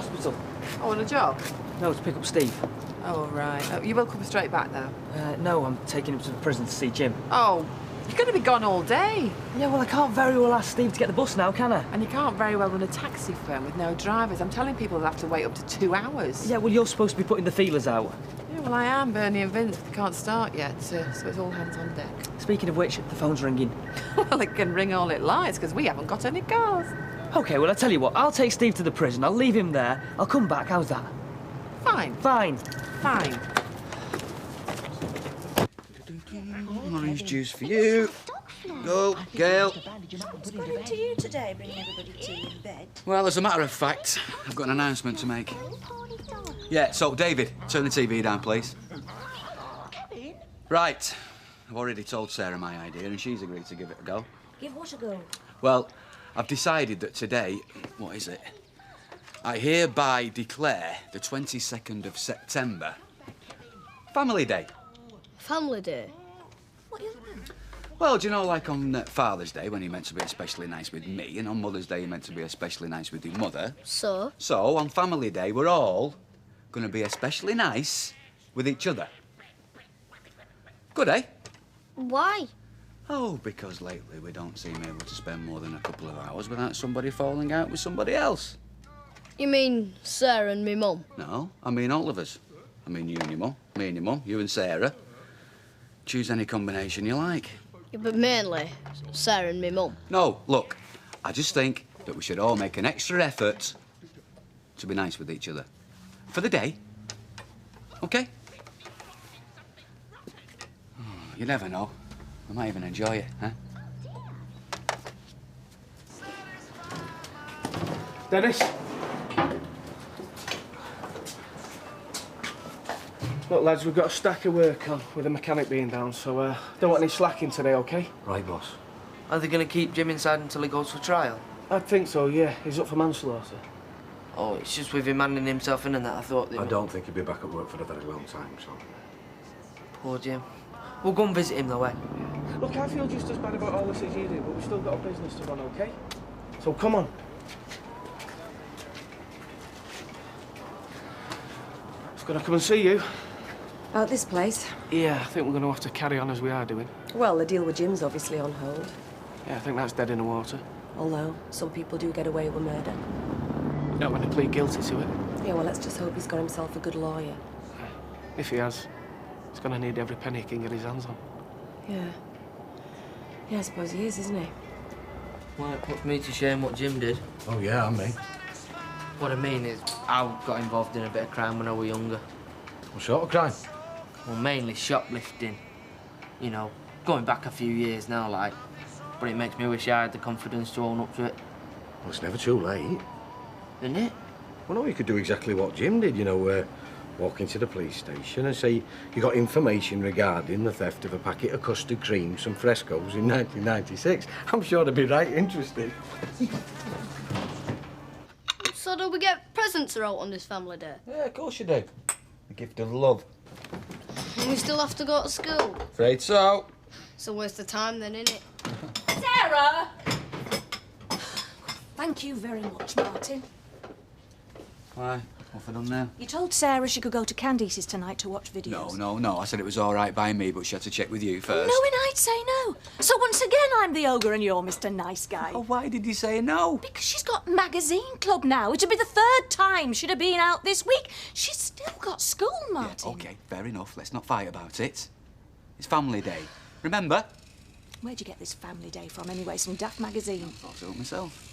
hospital. Oh, on a job? No, to pick up Steve. Oh, right. Oh, you will come straight back, though? No, I'm taking him to the prison to see Jim. Oh, you're going to be gone all day. Yeah, well, I can't very well ask Steve to get the bus now, can I? And you can't very well run a taxi firm with no drivers. I'm telling people they'll have to wait up to 2 hours. Yeah, well, you're supposed to be putting the feelers out. Yeah, well, I am. Bernie and Vince can't start yet, so it's all hands on deck. Speaking of which, the phone's ringing. Well, it can ring all it likes, because we haven't got any cars. OK, well, I'll tell you what. I'll take Steve to the prison. I'll leave him there. I'll come back. How's that? Fine. Fine. Fine. Orange juice for you. Go, Gail. What's going to you today, bringing everybody tea in bed? Well, as a matter of fact, I've got an announcement to make. Yeah, so, David, turn the TV down, please. Right. I've already told Sarah my idea, and she's agreed to give it a go. Give what a go? Well, I've decided that today... What is it? I hereby declare the 22nd of September Family Day. Family Day? What is that? Well, do you know, like on Father's Day, when you're meant to be especially nice with me, and on Mother's Day, you're meant to be especially nice with your mother. So? So, on Family Day, we're all going to be especially nice with each other. Good, eh? Why? Oh, because lately we don't seem able to spend more than a couple of hours without somebody falling out with somebody else. You mean Sarah and me mum? No, I mean all of us. I mean you and your mum, me and your mum, you and Sarah. Choose any combination you like. Yeah, but mainly Sarah and me mum. No, look, I just think that we should all make an extra effort to be nice with each other. For the day. OK? Oh, you never know. I might even enjoy it, huh? Dennis? Look, lads, we've got a stack of work on with the mechanic being down, so don't want any slacking today, OK? Right, boss. Are they going to keep Jim inside until he goes for trial? I think so, yeah. He's up for manslaughter. Oh, it's just with him handing himself in and that, I thought... I don't think he'll be back at work for a very long time, so... Poor Jim. We'll go and visit him, though, eh? Look, I feel just as bad about all this as you do, but we've still got a business to run, OK? So come on. Just gonna come and see you. About this place? Yeah, I think we're going to have to carry on as we are doing. Well, the deal with Jim's obviously on hold. Yeah, I think that's dead in the water. Although, some people do get away with murder. You don't want to plead guilty to it. Yeah, well, let's just hope he's got himself a good lawyer. If he has, he's going to need every penny he can get his hands on. Yeah. Yeah, I suppose he is, isn't he? Well, it puts me to shame what Jim did. Oh, yeah, and me. What I mean is, I got involved in a bit of crime when I was younger. What sort of crime? Well, mainly shoplifting. You know, going back a few years now, like. But it makes me wish I had the confidence to own up to it. Well, it's never too late. Isn't it? Well, no, you could do exactly what Jim did, you know, walk into the police station and say you got information regarding the theft of a packet of custard cream, some frescoes in 1996. I'm sure they'd be right interested. So do we get presents out on this family day? Yeah, of course you do. The gift of love. And we still have to go to school? Afraid so. It's a waste of time then, isn't it? Sarah! Thank you very much, Martin. Why? What have I done now? You told Sarah she could go to Candice's tonight to watch videos. No. I said it was all right by me, but she had to check with you first. Knowing I'd say no. So once again, I'm the ogre and you're Mr. Nice Guy. Oh, why did you say no? Because she's got magazine club now. It'll be the third time she'd have been out this week. She's still got school, Martin. Yeah, OK, fair enough. Let's not fight about it. It's Family Day. Remember? Where'd you get this family day from anyway? Some daft magazine? I thought so myself.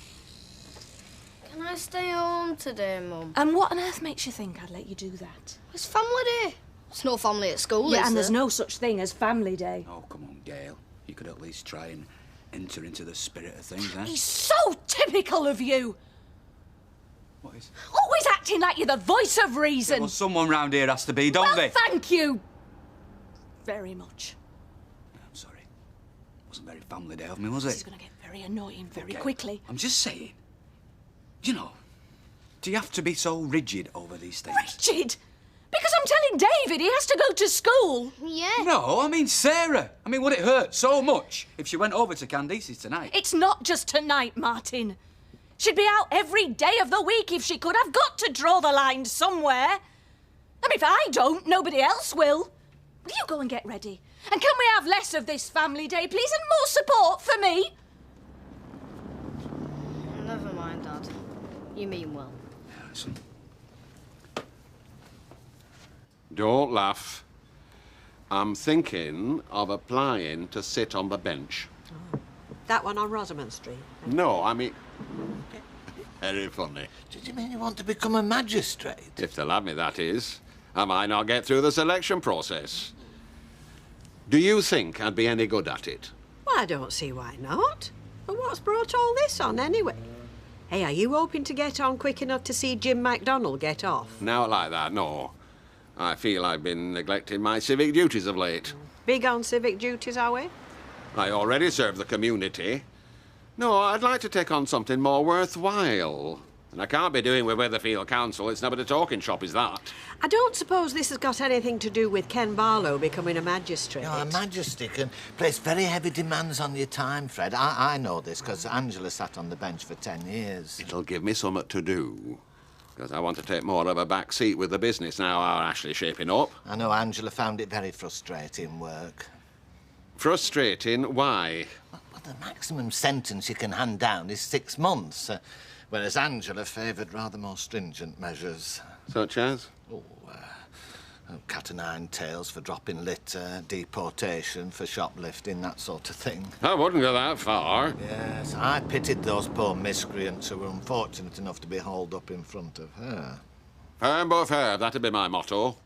Can I stay home today, Mum? And what on earth makes you think I'd let you do that? It's family day. There's no family at school, Yeah, is and there? there's no such thing as family day. Oh, come on, Gail. You could at least try and enter into the spirit of things, eh? He's so typical of you. What is? Always acting like you're the voice of reason. Yeah, well, someone round here has to be, don't they? Thank you very much. I'm sorry. Wasn't very Family Day of me, was it? This is going to get very annoying very quickly. I'm just saying. You know, do you have to be so rigid over these things? Rigid? Because I'm telling David he has to go to school. Yeah. No, I mean Sarah. I mean, would it hurt so much if she went over to Candice's tonight? It's not just tonight, Martin. She'd be out every day of the week if she could. I've got to draw the line somewhere. I mean, if I don't, nobody else will. Will you go and get ready? And can we have less of this family day, please, and more support for me? Never mind, Dad. You mean well. Don't laugh. I'm thinking of applying to sit on the bench. Oh. That one on Rosamond Street? No, I mean... Very funny. Did you mean you want to become a magistrate? If they'll have me, that is. I might not get through the selection process. Do you think I'd be any good at it? Well, I don't see why not. But what's brought all this on, anyway? Hey, are you hoping to get on quick enough to see Jim MacDonald get off? Now like that, no. I feel I've been neglecting my civic duties of late. Big on civic duties, are we? I already serve the community. No, I'd like to take on something more worthwhile. And I can't be doing with Weatherfield Council. It's not a talking shop, is that? I don't suppose this has got anything to do with Ken Barlow becoming a magistrate. No, a magistrate can place very heavy demands on your time, Fred. I know this, because Angela sat on the bench for 10 years. It'll give me something to do. Because I want to take more of a back seat with the business now our Ashley's shaping up. I know Angela found it very frustrating work. Frustrating? Why? Well, the maximum sentence you can hand down is 6 months. Whereas Angela favoured rather more stringent measures. Such as? Cat o' nine tails for dropping litter, deportation for shoplifting, that sort of thing. I wouldn't go that far. Yes, I pitied those poor miscreants who were unfortunate enough to be hauled up in front of her. Firm but fair, that'd be my motto.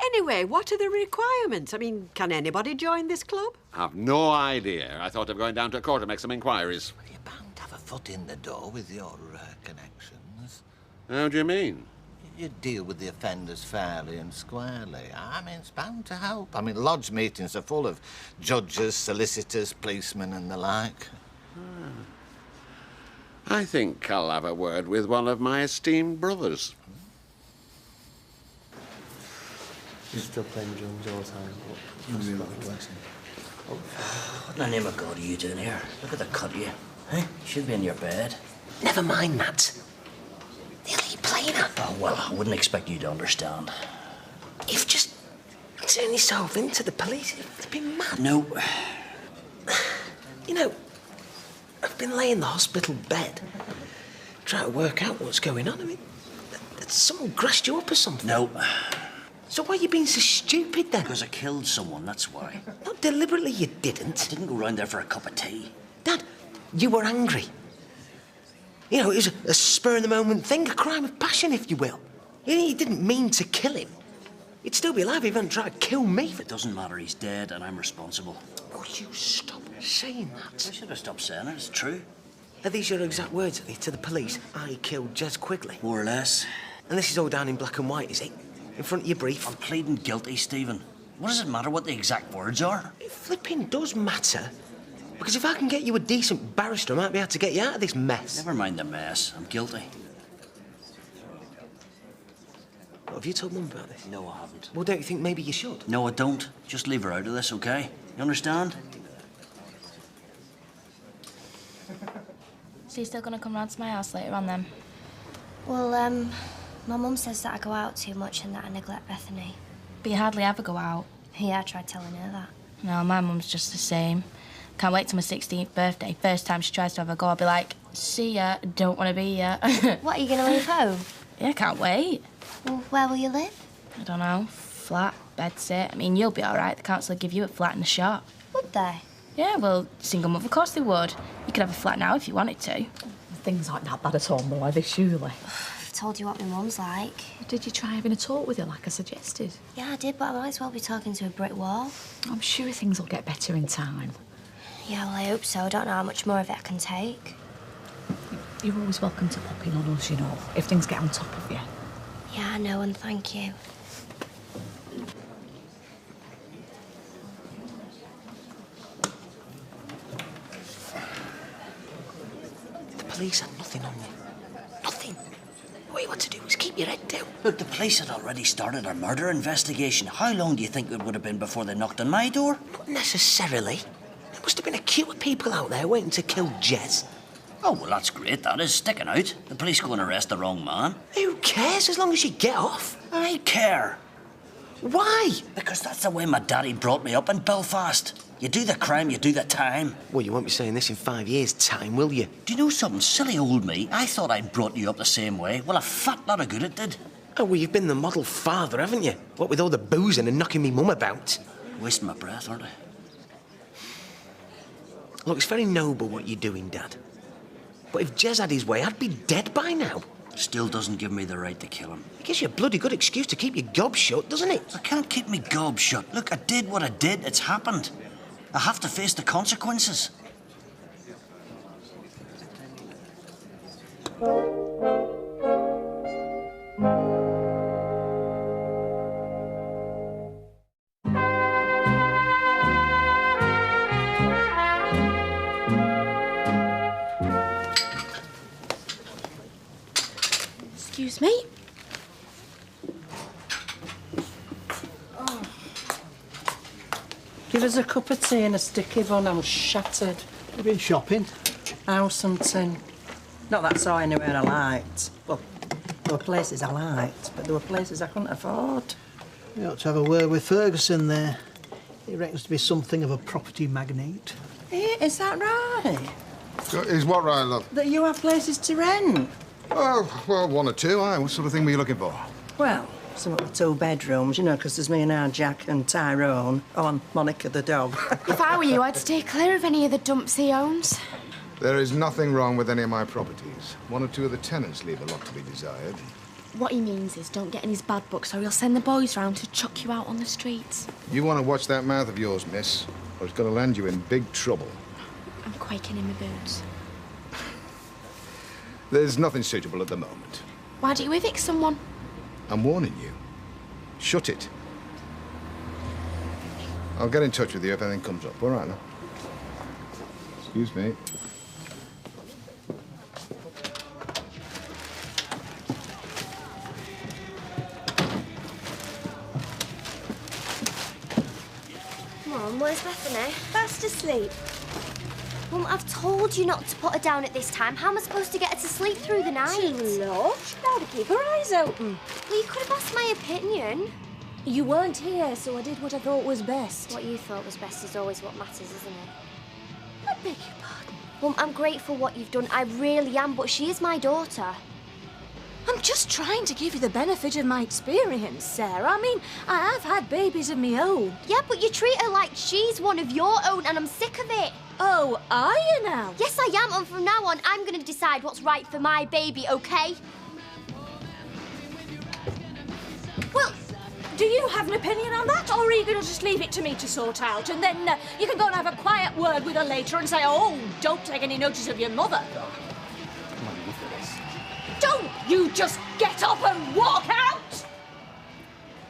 Anyway, what are the requirements? I mean, can anybody join this club? I've no idea. I thought of going down to court to make some inquiries. Well, you're bound to have a foot in the door with your connections. How do you mean? You deal with the offenders fairly and squarely. I mean, it's bound to help. I mean, lodge meetings are full of judges, solicitors, policemen and the like. I think I'll have a word with one of my esteemed brothers. He's still playing drums all the time. What in the name of God are you doing here? Look at the cut you. Hey, you should be in your bed. Never mind that. The hell are you playing at? Oh, well, I wouldn't expect you to understand. You've just turned yourself into the police. It's been mad. No. You know, I've been laying in the hospital bed trying to work out what's going on. I mean, someone grassed you up or something. No. So why are you being so stupid then? Because I killed someone, that's why. Not deliberately, you didn't. I didn't go round there for a cup of tea. Dad, you were angry. You know, it was a spur-of-the-moment thing, a crime of passion, if you will. You didn't mean to kill him. He'd still be alive if he hadn't tried to kill me. It doesn't matter, he's dead and I'm responsible. Oh, you stop saying that. I should have stopped saying it, it's true. Are these your exact words to the police? I killed Jez Quigley. More or less. And this is all down in black and white, is it? In front of your brief? I'm pleading guilty, Stephen. What does it matter what the exact words are? It flipping does matter. Because if I can get you a decent barrister, I might be able to get you out of this mess. Never mind the mess. I'm guilty. What, have you told Mum about this? No, I haven't. Well, don't you think maybe you should? No, I don't. Just leave her out of this, OK? You understand? So you're still going to come round to my house later on, then? Well, my mum says that I go out too much and that I neglect Bethany. But you hardly ever go out. Yeah, I tried telling her that. No, my mum's just the same. Can't wait till my 16th birthday. First time she tries to have a go, I'll be like, see ya, don't want to be ya. What, are you going to leave home? Yeah, can't wait. Well, where will you live? I don't know. Flat, bedsit. I mean, you'll be all right. The council will give you a flat in the shop. Would they? Yeah, well, single mother, of course they would. You could have a flat now if you wanted to. Things like that bad at all, though, are they, surely? I've told you what my mum's like. Did you try having a talk with her like I suggested? Yeah, I did, but I might as well be talking to a brick wall. I'm sure things will get better in time. Yeah, well, I hope so. I don't know how much more of it I can take. You're always welcome to pop in on us, you know, if things get on top of you. Yeah, I know, and thank you. The police had nothing on you. Nothing. All you had to do was keep your head down. Look, the police had already started a murder investigation. How long do you think it would have been before they knocked on my door? Not necessarily. There must have been a queue of people out there waiting to kill Jez. Oh, well, that's great, that is. Sticking out. The police go and arrest the wrong man. Who cares as long as you get off? I care. Why? Because that's the way my daddy brought me up in Belfast. You do the crime, you do the time. Well, you won't be saying this in 5 years' time, will you? Do you know something? Silly old me. I thought I'd brought you up the same way. Well, a fat lot of good it did. Oh, well, you've been the model father, haven't you? What with all the boozing and knocking me mum about? Wasting my breath, aren't I? Look, it's very noble what you're doing, Dad. But if Jez had his way, I'd be dead by now. Still doesn't give me the right to kill him. It gives you a bloody good excuse to keep your gob shut, doesn't it? I can't keep me gob shut. Look, I did what I did. It's happened. I have to face the consequences. Excuse me? Give us a cup of tea and a sticky bun. I'm shattered. You've been shopping? House and tin. Not that I saw anywhere I liked. Well, there were places I liked, but there were places I couldn't afford. You ought to have a word with Ferguson there. He reckons to be something of a property magnate. Is that right? Is what right, love? That you have places to rent? Oh, well, one or two, aye. What sort of thing were you looking for? Well, some of the 2 bedrooms, you know, because there's me and our Jack and Tyrone. Oh, and Monica the dog. If I were you, I'd stay clear of any of the dumps he owns. There is nothing wrong with any of my properties. 1 or 2 of the tenants leave a lot to be desired. What he means is don't get in his bad books or he'll send the boys round to chuck you out on the streets. You want to watch that mouth of yours, miss, or it's going to land you in big trouble. I'm quaking in my boots. There's nothing suitable at the moment. Why don't you evict someone? I'm warning you. Shut it. I'll get in touch with you if anything comes up. All right, now. Excuse me. Mum, where's Bethany? Fast asleep. Mum, I've told you not to put her down at this time. How am I supposed to get her to sleep through the night? Too low. She'd have to keep her eyes open. Well, you could have asked my opinion. You weren't here, so I did what I thought was best. What you thought was best is always what matters, isn't it? I beg your pardon. Mum, I'm grateful for what you've done. I really am, but she is my daughter. I'm just trying to give you the benefit of my experience, Sarah. I mean, I have had babies of my own. Yeah, but you treat her like she's one of your own, and I'm sick of it. Oh, are you now? Yes, I am, and from now on, I'm going to decide what's right for my baby, OK? Well, do you have an opinion on that, or are you going to just leave it to me to sort out, and then you can go and have a quiet word with her later and say, oh, don't take any notice of your mother? Don't you just get up and walk out!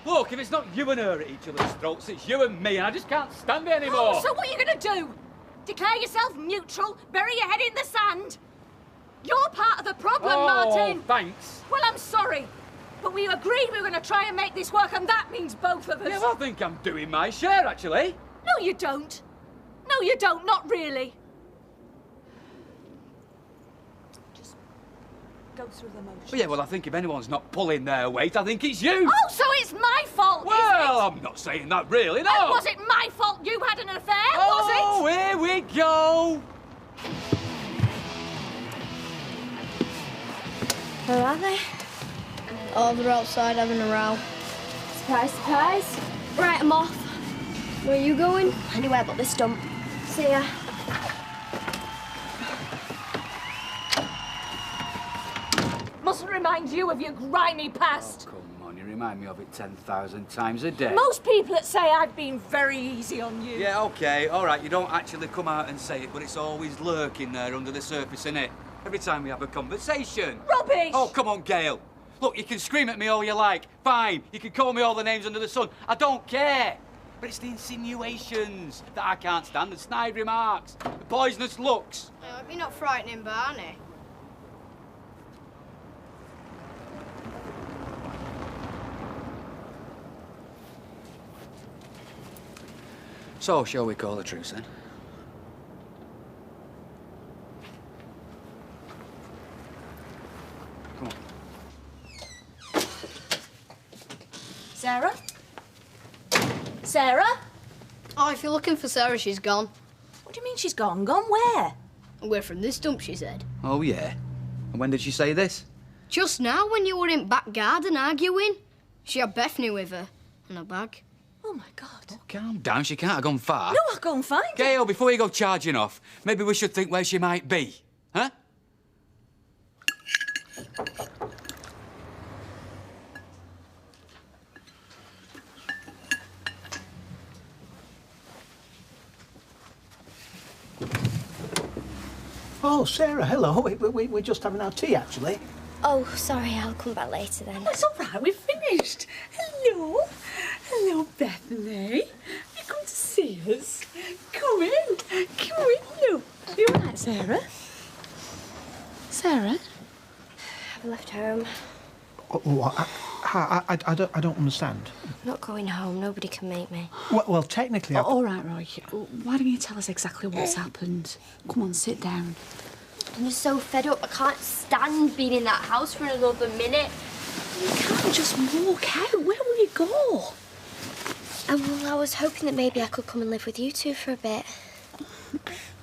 Look, if it's not you and her at each other's throats, it's you and me, and I just can't stand it anymore. Oh, so what are you going to do? Declare yourself neutral, bury your head in the sand? You're part of the problem, Martin. Thanks. Well, I'm sorry, but we agreed we were going to try and make this work, and that means both of us. Yeah, well, I think I'm doing my share, actually. No, you don't. No, you don't. Not really. Just go through the motions. Well, yeah, well, I think if anyone's not pulling their weight, I think it's you. Oh, so it's my fault, well, is it? I'm not saying that really, no. And was it my fault you had an affair, was it? Oh, here we go. Where are they? Oh, they're outside having a row. Surprise, surprise. Right, I'm off. Where are you going? Anywhere but this dump. See ya. Mustn't remind you of your grimy past. Oh, come on, you remind me of it 10,000 times a day. Most people that say I've been very easy on you. Yeah, OK, all right, you don't actually come out and say it, but it's always lurking there under the surface, innit? Every time we have a conversation. Rubbish! Oh, come on, Gail. Look, you can scream at me all you like. Fine, you can call me all the names under the sun. I don't care. But it's the insinuations that I can't stand, the snide remarks, the poisonous looks. I hope you're not frightening Barney. So, shall we call a truce, then? if you're looking for Sarah, she's gone. What do you mean she's gone? Gone where? Away from this dump, she said. Oh, yeah? And when did she say this? Just now, when you were in back garden arguing. She had Bethany with her, and a bag. Oh, my God. Oh, calm down, she can't have gone far. No, I'll go and find her. Gail, before you go charging off, maybe we should think where she might be, huh? Oh, Sarah, hello. We're just having our tea, actually. Oh, sorry, I'll come back later then. It's all right, we've finished. Hello. Hello, Bethany. You come to see us? Come in. Come in, look. Are you all right, Sarah? Sarah? I've left home. What? I don't understand. I'm not going home. Nobody can make me. Well, technically... all right, Roy. Why don't you tell us exactly what's happened? Come on, sit down. I'm just so fed up. I can't stand being in that house for another minute. You can't just walk out. Where will you go? Well, I was hoping that maybe I could come and live with you two for a bit.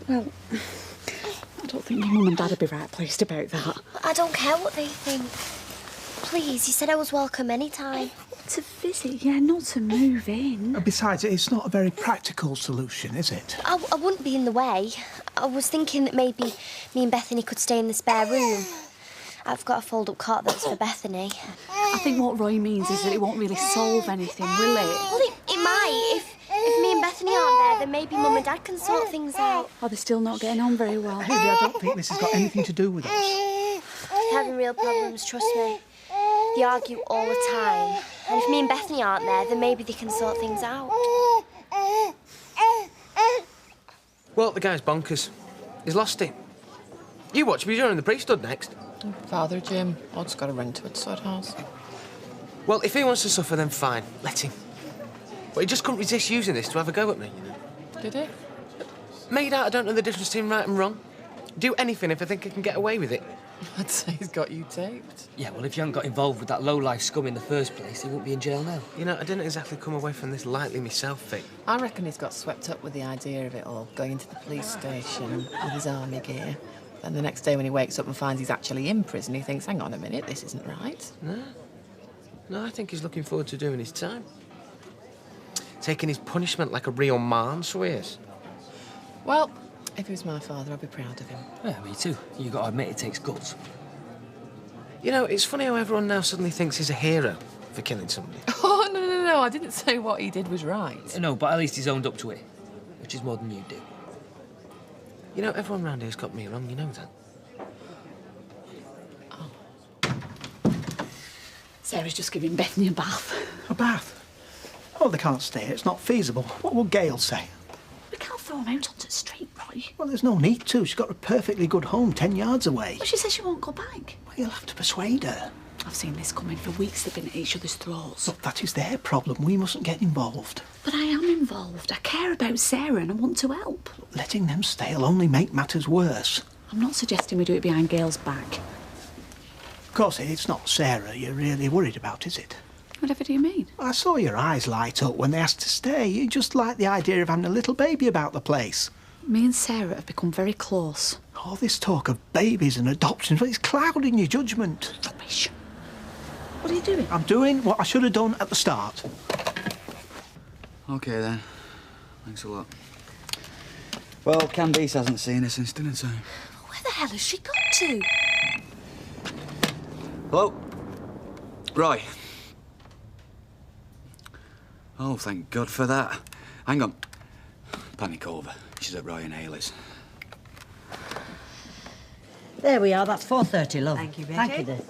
Well, I don't think your mum and dad would be right pleased about that. I don't care what they think. Please, you said I was welcome anytime. To visit, yeah, not to move in. Besides, it's not a very practical solution, is it? I wouldn't be in the way. I was thinking that maybe me and Bethany could stay in the spare room. I've got a fold-up cot that's for Bethany. I think what Roy means is that it won't really solve anything, will it? Well, it might. If me and Bethany aren't there, then maybe Mum and Dad can sort things out. Oh, they're still not getting on very well. Haley, I don't think this has got anything to do with us. They're having real problems, trust me. They argue all the time. And if me and Bethany aren't there, then maybe they can sort things out. Well, the guy's bonkers. He's lost it. You watch me during the priesthood next. Father Jim, I just got a rent to it, sort house. Well, if he wants to suffer, then fine. Let him. But he just couldn't resist using this to have a go at me, you know. Did he? Made out I don't know the difference between right and wrong. Do anything if I think I can get away with it. I'd say he's got you taped. Yeah, well, if you hadn't got involved with that low-life scum in the first place, he wouldn't be in jail now. You know, I didn't exactly come away from this lightly myself, Vic. I reckon he's got swept up with the idea of it all, going into the police station with his army gear. And the next day when he wakes up and finds he's actually in prison, he thinks, hang on a minute, this isn't right. No, I think he's looking forward to doing his time. Taking his punishment like a real man, so he is. Well, if he was my father, I'd be proud of him. Yeah, me too. You got to admit it takes guts. You know, it's funny how everyone now suddenly thinks he's a hero for killing somebody. Oh, no, I didn't say what he did was right. No, but at least he's owned up to it, which is more than you do. You know, everyone round here's got me wrong, you know that. Sarah's just giving Bethany a bath. A bath? Oh, they can't stay. It's not feasible. What will Gail say? We can't throw them out onto the street, Roy. Well, there's no need to. She's got a perfectly good home 10 yards away. Well, she says she won't go back. Well, you'll have to persuade her. I've seen this coming for weeks. They've been at each other's throats. Look, that is their problem. We mustn't get involved. But I am involved. I care about Sarah and I want to help. Letting them stay will only make matters worse. I'm not suggesting we do it behind Gail's back. Of course, it's not Sarah you're really worried about, is it? Whatever do you mean? I saw your eyes light up when they asked to stay. You just like the idea of having a little baby about the place. Me and Sarah have become very close. All this talk of babies and adoptions, well, it's clouding your judgment. Rubbish. What are you doing? I'm doing what I should have done at the start. OK, then. Thanks a lot. Well, Candice hasn't seen her since dinner time. Where the hell has she gone to? Hello? Roy. Oh, thank God for that. Hang on. Panic over. She's at Roy and Haley's. There we are. That's 4:30, love. Thank you, Betty. Thank you, dear.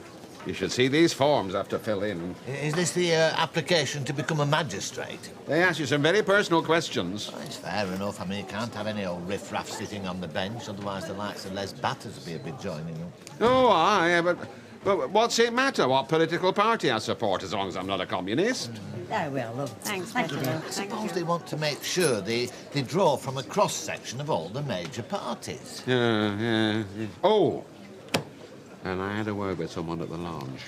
You should see these forms I have to fill in. Is this the application to become a magistrate? They ask you some very personal questions. Well, it's fair enough. I mean, you can't have any old riff-raff sitting on the bench, otherwise the likes of Les Batters will be a bit joining them. Oh, aye, but what's it matter what political party I support as long as I'm not a communist? There we are, love. Thanks, Thank you, dear. I suppose they want to make sure they draw from a cross-section of all the major parties. Yeah. Oh, and I had a word with someone at the lodge.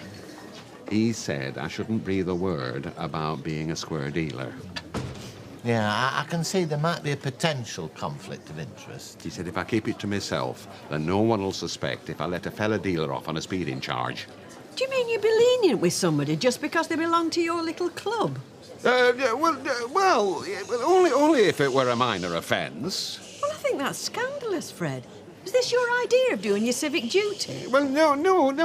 He said I shouldn't breathe a word about being a square dealer. Yeah, I can see there might be a potential conflict of interest. He said if I keep it to myself, then no one will suspect if I let a fella dealer off on a speeding charge. Do you mean you'd be lenient with somebody just because they belong to your little club? Well, only if it were a minor offence. Well, I think that's scandalous, Fred. Is this your idea of doing your civic duty? Well, no.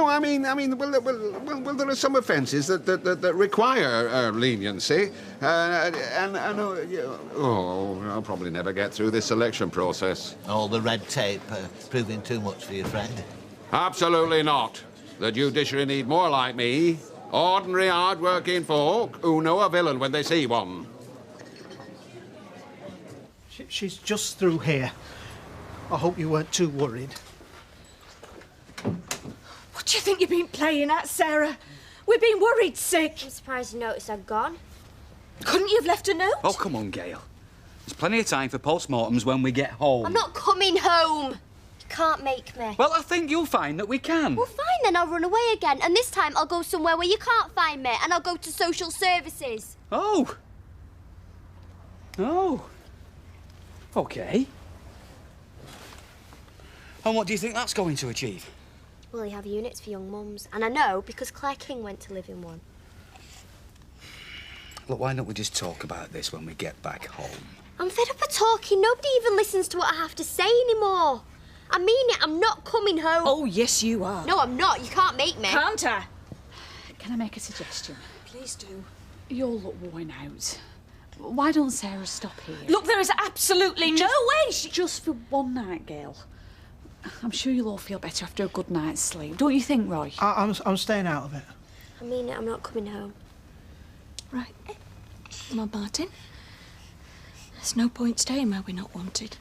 I mean, well, there are some offences that require leniency, and I'll probably never get through this selection process. All the red tape proving too much for your friend? Absolutely not. The judiciary need more like me, ordinary, hard-working folk who know a villain when they see one. She's just through here. I hope you weren't too worried. What do you think you've been playing at, Sarah? We've been worried sick. I'm surprised you noticed I'd gone. Couldn't you have left a note? Oh, come on, Gail. There's plenty of time for post-mortems when we get home. I'm not coming home. You can't make me. Well, I think you'll find that we can. Well, fine then, I'll run away again. And this time I'll go somewhere where you can't find me. And I'll go to social services. Oh. OK. And what do you think that's going to achieve? Well, you have units for young mums. And I know because Claire King went to live in one. Look, why don't we just talk about this when we get back home? I'm fed up of talking. Nobody even listens to what I have to say anymore. I mean it, I'm not coming home. Oh, yes, you are. No, I'm not. You can't make me. Can't I? Can I make a suggestion? Please do. You all look worn out. Why don't Sarah stop here? Look, there is absolutely no way she... Just for one night, Gail. I'm sure you'll all feel better after a good night's sleep. Don't you think, Roy? I'm staying out of it. I mean it, I'm not coming home. Right. Come on, Martin. There's no point staying where we're not wanted.